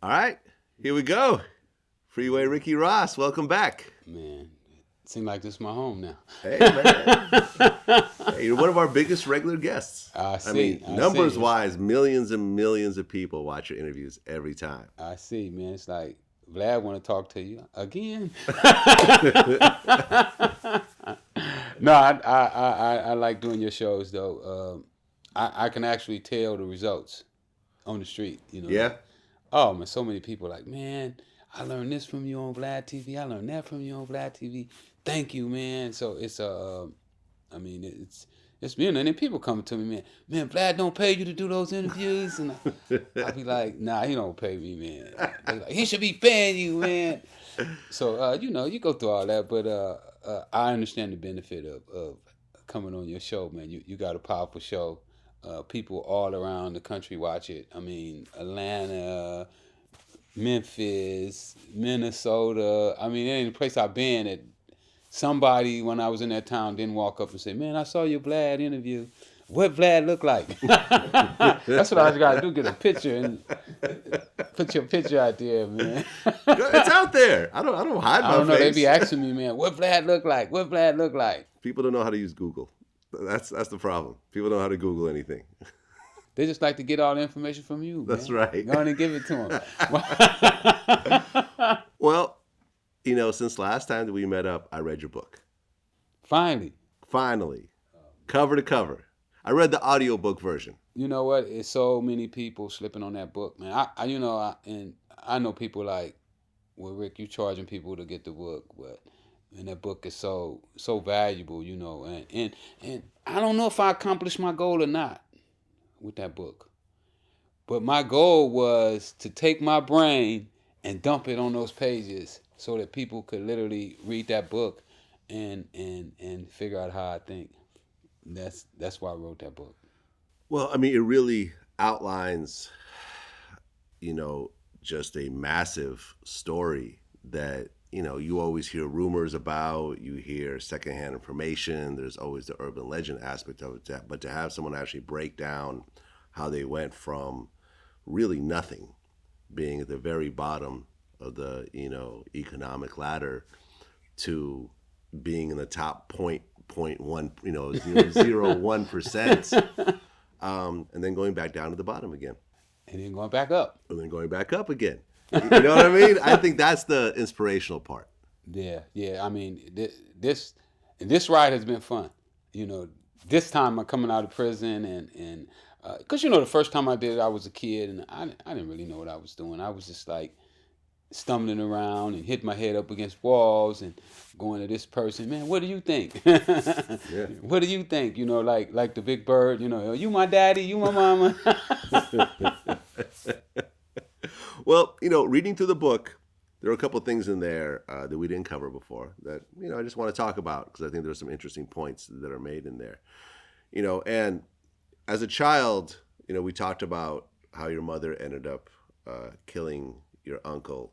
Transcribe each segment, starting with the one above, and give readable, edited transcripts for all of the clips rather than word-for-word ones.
All right, here we go. Freeway Ricky Ross, welcome back. Man, it seems like this is my home now. Hey, man. Hey, you're one of our biggest regular guests. I mean, numbers-wise, millions and millions of people watch your interviews every time. I see, man. It's like, Vlad want to talk to you again. No, I like doing your shows, though. I can actually tell the results on the street, you know. Yeah? Oh, man, so many people like, man, I learned this from you on VladTV. I learned that from you on VladTV. Thank you, man. So it's it's you know, and then people come to me, man, Vlad don't pay you to do those interviews, and I'll be like, nah, he don't pay me, man. They're like, he should be paying you, man. So you know, you go through all that, but I understand the benefit of coming on your show, man. You got a powerful show. People all around the country watch it. I mean, Atlanta, Memphis, Minnesota. I mean, any place I've been that somebody, when I was in that town, didn't walk up and say, man, I saw your Vlad interview. What Vlad look like? That's what I got to do, get a picture and put your picture out there, man. It's out there. I don't hide my face. I don't know. They be asking me, man, what Vlad look like? What Vlad look like? People don't know how to use Google. That's the problem. People don't know how to Google anything. They just like to get all the information from you. That's man. right. Go on and give it to them. Well, you know, since last time that we met up, I read your book. Finally. Cover to cover. I read the audiobook version. You know what? It's so many people slipping on that book, man. I know people like, well, Rick, you charging people to get the book, but and that book is so valuable, you know, and I don't know if I accomplished my goal or not with that book. But my goal was to take my brain and dump it on those pages so that people could literally read that book and figure out how I think. That's why I wrote that book. Well, I mean, it really outlines, you know, just a massive story that, you know, you always hear rumors about, you hear secondhand information, there's always the urban legend aspect of it, but to have someone actually break down how they went from really nothing, being at the very bottom of the, you know, economic ladder, to being in the top 0.1, you know, 0.01%, and then going back down to the bottom again. And then going back up. And then going back up again. You know what I mean? I think that's the inspirational part. Yeah. I mean, this ride has been fun. You know, this time I'm coming out of prison and because, you know, the first time I did it, I was a kid and I didn't really know what I was doing. I was just like stumbling around and hitting my head up against walls and going to this person, man, what do you think? Yeah. What do you think? You know, like the big bird, you know, you my daddy, you my mama. Well, you know, reading through the book, there are a couple of things in there that we didn't cover before that, you know, I just want to talk about because I think there's some interesting points that are made in there. You know, and as a child, you know, we talked about how your mother ended up killing your uncle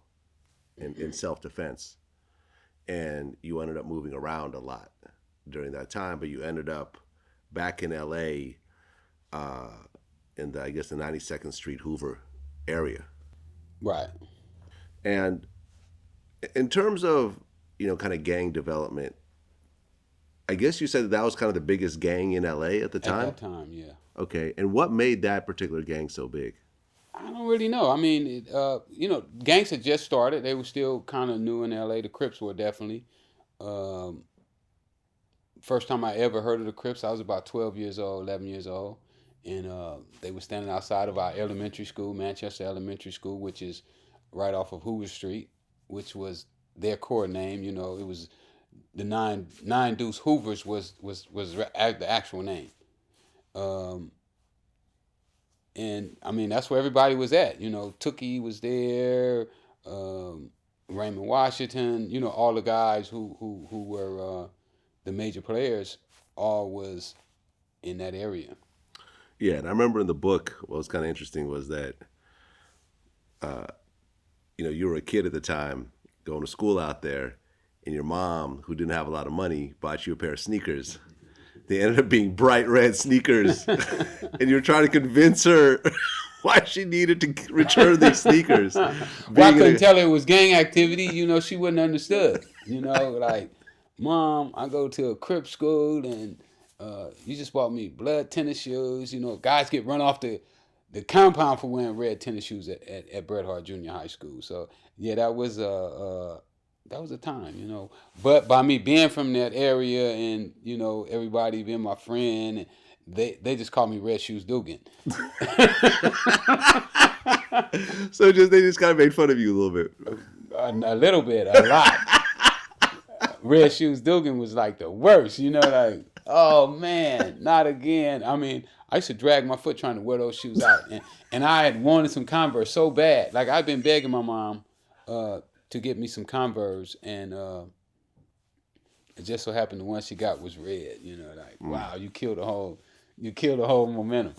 in self-defense. And you ended up moving around a lot during that time, but you ended up back in LA in the 92nd Street Hoover area. Right. And in terms of, you know, kind of gang development, I guess you said that was kind of the biggest gang in LA at the time? At that time, yeah. Okay. And what made that particular gang so big? I don't really know. I mean, you know, gangs had just started. They were still kind of new in LA. The Crips were definitely. First time I ever heard of the Crips, I was about 12 years old, 11 years old. And they were standing outside of our elementary school, Manchester Elementary School, which is right off of Hoover Street, which was their core name. You know, it was the Nine Deuce Hoovers was the actual name. And I mean, that's where everybody was at. You know, Tookie was there, Raymond Washington. You know, all the guys who were the major players, all was in that area. Yeah, and I remember in the book, what was kind of interesting was that, you know, you were a kid at the time, going to school out there, and your mom, who didn't have a lot of money, bought you a pair of sneakers. They ended up being bright red sneakers, and you were trying to convince her why she needed to return these sneakers. Well, I couldn't tell her it was gang activity. You know, she wouldn't understood. You know, like, Mom, I go to a Crip school and you just bought me blood tennis shoes. You know, guys get run off the compound for wearing red tennis shoes at Bret Hart Junior High School. So yeah, that was a time, you know. But by me being from that area and, you know, everybody being my friend, they just call me Red Shoes Dugan. So they just kind of made fun of you a little bit. A little bit, a lot. Red Shoes Dugan was like the worst, you know, like, oh man, not again. I mean, I used to drag my foot trying to wear those shoes out. And I had wanted some Converse so bad. Like, I've been begging my mom to get me some Converse, and it just so happened the one she got was red. You know, like, wow, you killed the whole momentum.